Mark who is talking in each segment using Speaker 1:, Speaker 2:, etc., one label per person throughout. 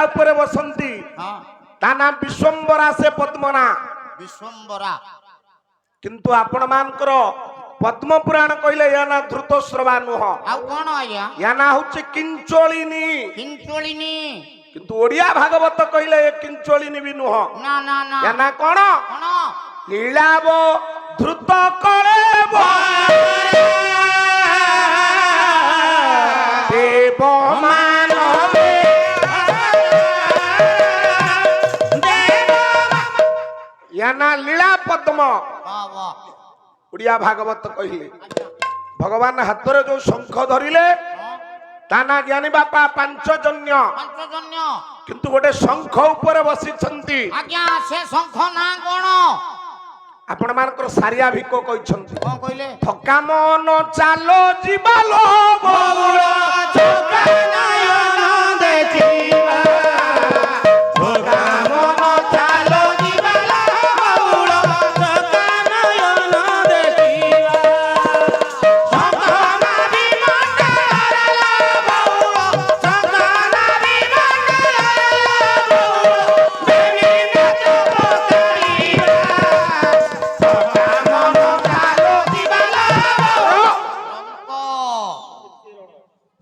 Speaker 1: ତା ଉପରେ ବସନ୍ତି ତା ନାଁ ବିଶ୍ୱମ୍ବରା ସେ ପଦ୍ମନା
Speaker 2: ବିଶ୍ୱମ୍ବରା
Speaker 1: କିନ୍ତୁ ଆପଣ ମାନଙ୍କର ପଦ୍ମ ପୁରାଣ କହିଲେ ୟା ନା ଧୃତଶ୍ରବା ନୁହ
Speaker 2: ଆଉ କଣ ଆଜ୍ଞା
Speaker 1: ୟା ନା ହଉଛି କିଞ୍ଚଳିନୀ
Speaker 2: କିଞ୍ଚଳିନୀ
Speaker 1: କିନ୍ତୁ ଓଡିଆ ଭାଗବତ କହିଲେ ଏ କିଞ୍ଚଳିନୀ ବି ନୁହ
Speaker 2: ନା ନା ନା
Speaker 1: ୟା ନା କଣ
Speaker 2: କଣ
Speaker 1: ଲୀଳାବ ଧୃତ କଳେବ ଦେବ ମାନବେ ୟା ନା ଲୀଳା ପଦ୍ମ
Speaker 2: वाह वाह
Speaker 1: ଓଡିଆ ଭାଗବତ କହିଲେ ଭଗବାନ ହାତରେ ଯୋଉ ଶଙ୍ଖ ଧରିଲେ ତା ନା ଜ୍ଞାନୀ ବାପା ପାଞ୍ଚଜନ୍ୟ
Speaker 2: पंचजन्य
Speaker 1: କିନ୍ତୁ ଗୋଟେ ଶଙ୍ଖ ଉପରେ ବସିଛନ୍ତି
Speaker 2: आज्ञा से शंख ना कोण
Speaker 1: ଆପଣ ମାନଙ୍କର ସାରିଆ ଭିକ କହିଛନ୍ତି
Speaker 2: कौन कहले
Speaker 1: ଥକା ମନ ଚାଲ ଯିବାଲୋ ବଉଳ ଥକା ନୟନ ଦେଖିବା ଥକା ମନ ଚାଲ ଯିବାଲୋ ବଉଳ ଥକା ନୟନ ଦେଖିବା ଶଙ୍ଖ ନାଭି ମଣ୍ଡଳର ବଉଳ ଶଙ୍ଖ ନାଭି ମଣ୍ଡଳର ବଉଳ ଦେବୀ ନାଚ ପକାଇବା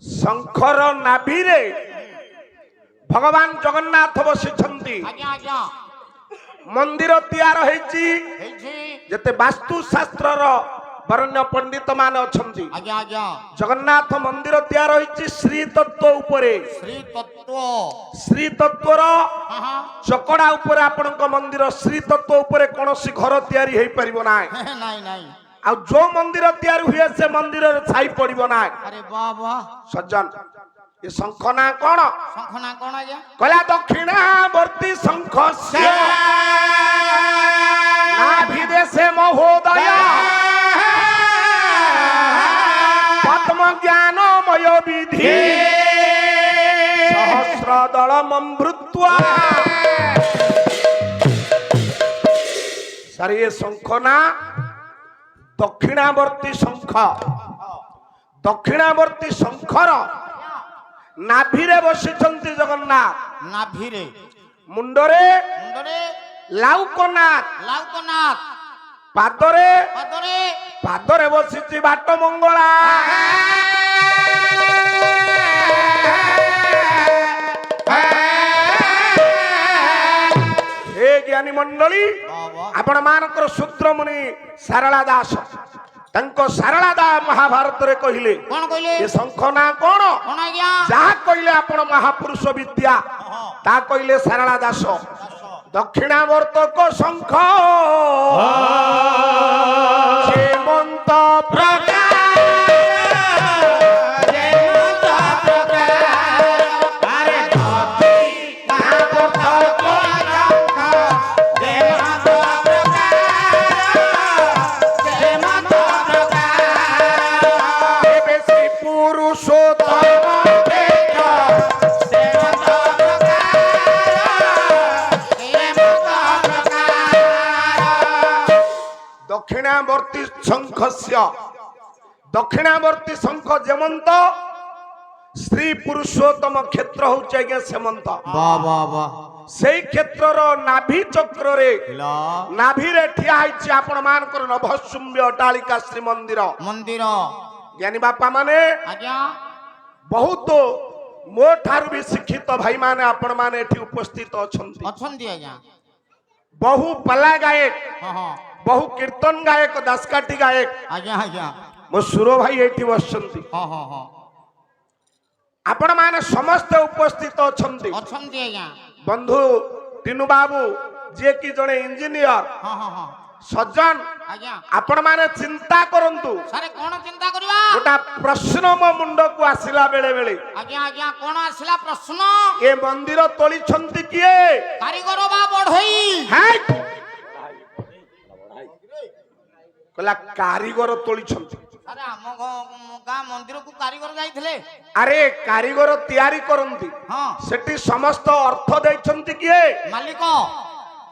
Speaker 1: ଶଙ୍ଖର ନାଭିରେ ଭଗବାନ ଜଗନ୍ନାଥ ବସିଛନ୍ତି
Speaker 2: आज्ञा आज्ञा
Speaker 1: ମନ୍ଦିର ତିଆର ହେଇଛି
Speaker 2: ହେଇଛି
Speaker 1: ଯେତେ ବାସ୍ତୁ ଶାସ୍ତ୍ରର ବରଣ୍ୟ ପଣ୍ଡିତ ମାନେ ଅଛନ୍ତି
Speaker 2: आज्ञा आज्ञा
Speaker 1: ଜଗନ୍ନାଥ ମନ୍ଦିର ତିଆର ହେଇଛି ଶ୍ରୀ ତତ୍ତ୍ୱ ଉପରେ
Speaker 2: श्री तत्व
Speaker 1: ଶ୍ରୀ ତତ୍ତ୍ୱର
Speaker 2: हाँ हाँ
Speaker 1: ଚକଡା ଉପରେ ଆପଣଙ୍କ ମନ୍ଦିର ଶ୍ରୀ ତତ୍ତ୍ୱ ଉପରେ କୌଣସି ଘର ତିଆରି ହେଇପାରିବ ନାହିଁ
Speaker 2: नहीं नहीं
Speaker 1: ଆଉ ଯୋଉ ମନ୍ଦିର ତିଆରି ହୁଏ ସେ ମନ୍ଦିରରେ ଛାଇ ପଡିବ ନାହିଁ
Speaker 2: अरे वाह वाह
Speaker 1: ସଜ୍ଜନ ଏ ଶଙ୍ଖ ନା କଣ
Speaker 2: शंख ना कोण आज्ञा
Speaker 1: କହିଲା ଦକ୍ଷିଣାବର୍ତ୍ତୀ ଶଙ୍ଖ ନାଭିରେ ସେ ମହୋଦୟ ପଦ୍ମ ଜ୍ଞାନମୟ ବିଧି ସହସ୍ର ଦଳ ମମୃତ୍ୱ ସାରି ଏ ଶଙ୍ଖ ନା ଦକ୍ଷିଣାବର୍ତ୍ତୀ ଶଙ୍ଖ ଦକ୍ଷିଣାବର୍ତ୍ତୀ ଶଙ୍ଖର ନାଭିରେ ବସିଛନ୍ତି ଜଗନ୍ନାଥ
Speaker 2: नाभिरे
Speaker 1: ମୁଣ୍ଡରେ
Speaker 2: मुंडरे
Speaker 1: ଲାଉକନାଥ
Speaker 2: लाउकनाथ
Speaker 1: ପାଦରେ
Speaker 2: पदरे
Speaker 1: ପାଦରେ ବସିଛି ବାଟ ମଙ୍ଗଳା ହେ ଜ୍ଞାନୀ ମଣ୍ଡଳୀ
Speaker 2: वाह वाह
Speaker 1: ଆପଣ ମାନଙ୍କର ସୂତ୍ରମୁନି ସାରଳା ଦାସ ତାଙ୍କ ସାରଳା ଦା ମହାଭାରତରେ କହିଲେ
Speaker 2: कौन कहले
Speaker 1: ଏ ଶଙ୍ଖ ନା କଣ
Speaker 2: कौन आज्ञा
Speaker 1: ଯାହା କହିଲେ ଆପଣ ମହାପୁରୁଷ ବିଦ୍ୟା ତା କହିଲେ ସାରଳା ଦାସ ଦକ୍ଷିଣାବର୍ତ୍ତକ ଶଙ୍ଖ ଯେମନ୍ତ ପ୍ରକାଶ ଯେମନ୍ତ ପ୍ରକାଶ ଆରେ ଦକ୍ଷିଣାବର୍ତ୍ତକ ଶଙ୍ଖ ଯେମନ୍ତ ପ୍ରକାଶ ଯେମନ୍ତ ପ୍ରକାଶ ଏବେ ଶ୍ରୀ ପୁରୁଷୋତ୍ତମ ବେଦ ଯେମନ୍ତ ଦକ୍ଷିଣାବର୍ତ୍ତୀ ଶଙ୍ଖସ୍ୟ ଦକ୍ଷିଣାବର୍ତ୍ତୀ ଶଙ୍ଖ ଯେମନ୍ତ ଶ୍ରୀ ପୁରୁଷୋତ୍ତମ କ୍ଷେତ୍ର ହଉଛି ଆଜ୍ଞା ସେମନ୍ତ
Speaker 2: वाह वाह वाह
Speaker 1: ସେଇ କ୍ଷେତ୍ରର ନାଭି ଚକ୍ରରେ
Speaker 2: ला
Speaker 1: ନାଭିରେ ଠିଆ ହେଇଛି ଆପଣ ମାନଙ୍କର ନଭଶୁମ୍ୟ ଅଟ୍ଟାଳିକା ଶ୍ରୀମନ୍ଦିର
Speaker 2: मंदिर
Speaker 1: ଜ୍ଞାନୀ ବାପା ମାନେ
Speaker 2: आज्ञा
Speaker 1: ବହୁତ ମୋ ଠାରୁ ବି ଶିକ୍ଷିତ ଭାଇ ମାନେ ଆପଣ ମାନେ ଏଠି ଉପସ୍ଥିତ ଅଛନ୍ତି
Speaker 2: ଅଛନ୍ତି ଆଜ୍ଞା
Speaker 1: ବହୁ ପାଲା ଗାୟକ
Speaker 2: ହଁ ହଁ
Speaker 1: ବହୁ କୀର୍ତ୍ତନ ଗାୟକ ଦାସକାଠି ଗାୟକ
Speaker 2: ଆଜ୍ଞା ଆଜ୍ଞା
Speaker 1: ମୋ ସୁର ଭାଇ ଏଠି ବସିଛନ୍ତି
Speaker 2: ହଁ ହଁ ହଁ
Speaker 1: ଆପଣ ମାନେ ସମସ୍ତେ ଉପସ୍ଥିତ ଅଛନ୍ତି
Speaker 2: ଅଛନ୍ତି ଆଜ୍ଞା
Speaker 1: ବନ୍ଧୁ ଟିନୁ ବାବୁ ଯିଏ କି ଜଣେ ଇଞ୍ଜିନିୟର
Speaker 2: ହଁ ହଁ ହଁ
Speaker 1: ସଜ୍ଜନ
Speaker 2: ଆଜ୍ଞା
Speaker 1: ଆପଣ ମାନେ ଚିନ୍ତା କରନ୍ତୁ
Speaker 2: ସାରେ କଣ ଚିନ୍ତା କରିବା
Speaker 1: ଗୋଟା ପ୍ରଶ୍ନ ମୋ ମୁଣ୍ଡକୁ ଆସିଲା ବେଳେ ବେଳେ
Speaker 2: ଆଜ୍ଞା ଆଜ୍ଞା କଣ ଆସିଲା ପ୍ରଶ୍ନ
Speaker 1: ଏ ମନ୍ଦିର ତୋଳିଛନ୍ତି କିଏ
Speaker 2: କାରିଗର ବା ବଢେଇ
Speaker 1: ହାଇ! କହିଲା କାରିଗର ତୋଳିଛନ୍ତି
Speaker 2: ସାରେ ଆମ ଗାଁ ମନ୍ଦିରକୁ କାରିଗର ଯାଇଥିଲେ
Speaker 1: ଆରେ କାରିଗର ତିଆରି କରନ୍ତି
Speaker 2: ହଁ
Speaker 1: ସେଠି ସମସ୍ତ ଅର୍ଥ ଦେଇଛନ୍ତି କିଏ
Speaker 2: ମାଲିକ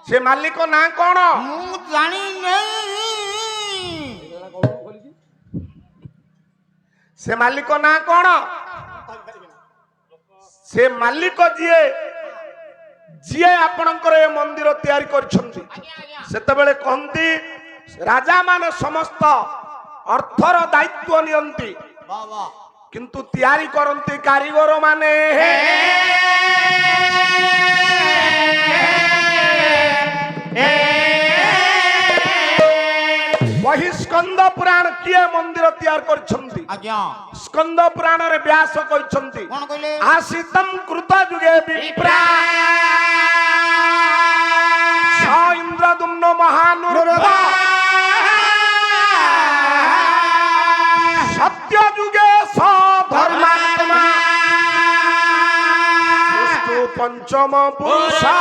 Speaker 1: ସେ ମାଲିକ ନା କଣ
Speaker 2: ମୁଁ ଜାଣିନି
Speaker 1: ସେ ମାଲିକ ନା କଣ ସେ ମାଲିକ ଯିଏ ଯିଏ ଆପଣଙ୍କର ଏ ମନ୍ଦିର ତିଆରି କରିଛନ୍ତି
Speaker 2: ଆଜ୍ଞା ଆଜ୍ଞା
Speaker 1: ସେତେବେଳେ କହନ୍ତି ରାଜା ମାନେ ସମସ୍ତ ଅର୍ଥର ଦାୟିତ୍ୱ ନିଅନ୍ତି
Speaker 2: ବାହ ବାହ
Speaker 1: କିନ୍ତୁ ତିଆରି କରନ୍ତି କାରିଗର ମାନେ ବହି ସ୍କନ୍ଦ ପୁରାଣ କିଏ ମନ୍ଦିର ତିଆରି କରିଛନ୍ତି
Speaker 2: ଆଜ୍ଞା
Speaker 1: ସ୍କନ୍ଦ ପୁରାଣରେ ବ୍ୟାସ କହିଛନ୍ତି
Speaker 2: କଣ କହିଲେ
Speaker 1: आसितम कृत जुगे विप्रा स इंद्रदुम्न महानुरुवा सत्य जुगे स धर्मात्मा सृष्टु पंचम पुरुषा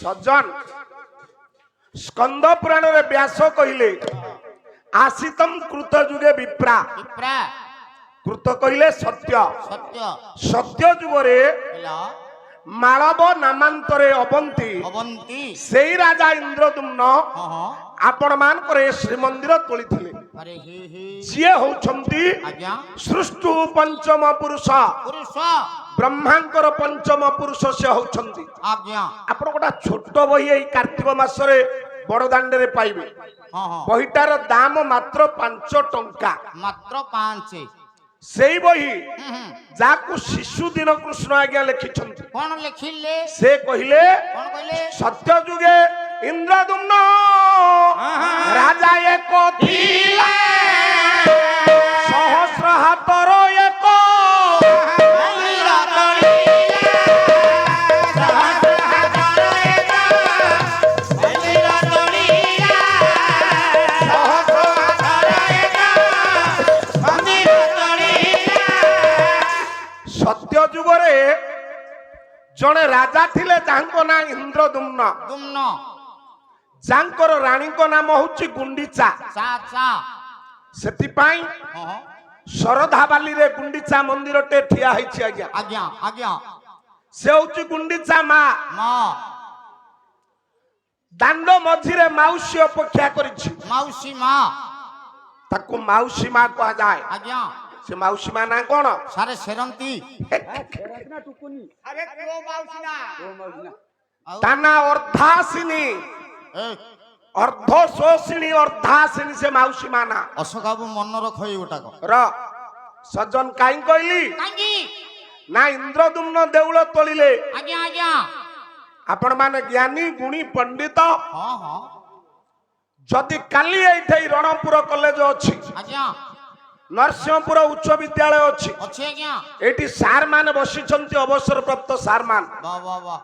Speaker 1: सज्जन स्कंद पुराण रे व्यास कहिले आसितम कृत जुगे विप्रा
Speaker 2: विप्रा
Speaker 1: कृत कहिले सत्य
Speaker 2: सत्य
Speaker 1: सत्य जुगरे
Speaker 2: ହେଲା
Speaker 1: मालव नामांतरे अवंती
Speaker 2: ଅବନ୍ତୀ
Speaker 1: सेई राजा इंद्रदुम्न
Speaker 2: ହଁ ହଁ
Speaker 1: आपण मान करे श्रीमंदिर तोलिथिले
Speaker 2: ଆରେ ହି ହି
Speaker 1: जिए होउछंती
Speaker 2: ଆଜ୍ଞା
Speaker 1: सृष्टु पंचम पुरुष
Speaker 2: ପୁରୁଷ
Speaker 1: ब्रह्मांकर पंचम पुरुष से होउछंती
Speaker 2: ଆଜ୍ଞା
Speaker 1: आपण गोटा छोट बही एई कार्तिक मासरे बड़दांडे रे पाइबे
Speaker 2: ହଁ ହଁ
Speaker 1: बहीटार दाम मात्र 5 टंका
Speaker 2: ମାତ୍ର 5
Speaker 1: सेई बही जाकु शिशु दिन कृष्ण आज्ञा लिखिछंती
Speaker 2: କଣ ଲେଖିଲେ
Speaker 1: से कहिले
Speaker 2: କଣ କହିଲେ
Speaker 1: सत्य जुगे इंद्रदुम्न राजा एक थिला सहस्र हातर एक सत्य जुगरे जने राजा थिले जांको ना इंद्रदुम्न
Speaker 2: ଦୁମ୍ନ
Speaker 1: जांकर रानी को नाम होची गुंडीचा
Speaker 2: ଚା ଚା
Speaker 1: सेति पाई
Speaker 2: ହଁ ହଁ
Speaker 1: शरधाबाली रे गुंडीचा मंदिर टे ठिया हैछि आज्ञा
Speaker 2: ଆଜ୍ଞା आज्ञा
Speaker 1: से होची गुंडीचा मा
Speaker 2: ମା
Speaker 1: दांड मझिरे माउसी अपेक्षा करिछि
Speaker 2: ମାଉସୀ ମା
Speaker 1: ताकू माउसी मा कहा जाए
Speaker 2: ଆଜ୍ଞା
Speaker 1: से माउसी मा ना कोन
Speaker 2: ସାରେ ସେରନ୍ତି
Speaker 1: ताना अर्धासिनी
Speaker 2: ଏ
Speaker 1: अर्धशोषिणी अर्धासिनी से माउसी मा ना
Speaker 2: ଅଶୋକାବୁ ମନ ରଖ ଏଇ ଗୋଟାକ
Speaker 1: र सज्जन काई कहली
Speaker 2: କାହିଁକି
Speaker 1: ना इंद्रदुम्न देउଳ तोलिले
Speaker 2: ଆଜ୍ଞା ଆଜ୍ଞା
Speaker 1: आपण माने ज्ञानी गुणी पंडित
Speaker 2: ହଁ ହଁ
Speaker 1: जदि काली एठै रणपुर कॉलेज अछि
Speaker 2: ଆଜ୍ଞା
Speaker 1: नरसिंहपुर उच्च विद्यालय अछि
Speaker 2: ଅଛି ଆଜ୍ଞା
Speaker 1: एठी सार मान बसिछंती अवसर प्राप्त सार मान
Speaker 2: ବାহ ବାହ ବାହ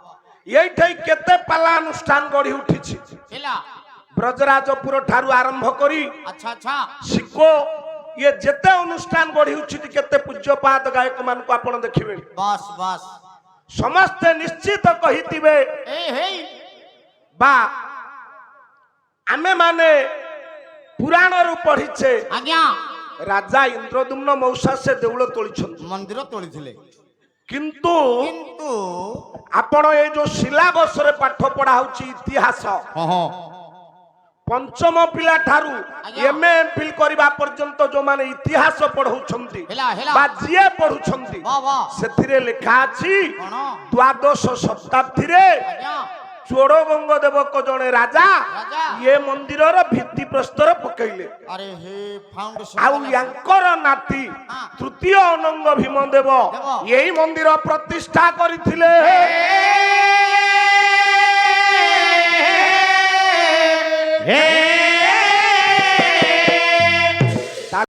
Speaker 1: एठै केते पाला अनुष्ठान गढ़ी उठिछि
Speaker 2: ହେଲା
Speaker 1: ब्रजराजपुर ठारू आरंभ करी
Speaker 2: ଆଚ୍ଛା ଆଚ୍ଛା
Speaker 1: सिको ये जेते अनुष्ठान गढ़ी उठिछि केते पूज्यपाद गायक मान को आपण देखिबे
Speaker 2: ବାସ୍ ବାସ୍
Speaker 1: समस्त निश्चित कहितिबे
Speaker 2: ଏ ହେଇ
Speaker 1: बा आमे माने पुराण रु पढिछे
Speaker 2: ଆଜ୍ଞା
Speaker 1: राजा इंद्रदुम्न मौसा से देउଳ तोलिछंती
Speaker 2: ମନ୍ଦିର ତୋଳିଥିଲେ
Speaker 1: किंतु
Speaker 2: କିନ୍ତୁ
Speaker 1: आपण ए जो सिलेबस रे पाठ पढ़ा होची इतिहास
Speaker 2: ହଁ ହଁ
Speaker 1: पंचम पिला ठारू
Speaker 2: आज्ञा।
Speaker 1: एमए एमफिल करबा पर्यंत जो माने इतिहास पढौछंती
Speaker 2: ହେଲା ହେଲା
Speaker 1: बा जिए पढुछंती
Speaker 2: ବାह ବାह
Speaker 1: सेथिरे लिखा अछि
Speaker 2: କଣ
Speaker 1: द्वादश शताब्दी रे
Speaker 2: ଆଜ୍ଞା
Speaker 1: चोड़गंग देवक जने राजा
Speaker 2: राजा।
Speaker 1: ये मंदिर रो भित्ति प्रस्तर पकैले
Speaker 2: ଆରେ ହେ ଫାଉଣ୍ଡେସନ
Speaker 1: आउ यांकर नाती
Speaker 2: हाँ।
Speaker 1: तृतीय अनंग भीमदेव
Speaker 2: देव।
Speaker 1: यही मंदिर प्रतिष्ठा करथिले
Speaker 2: हे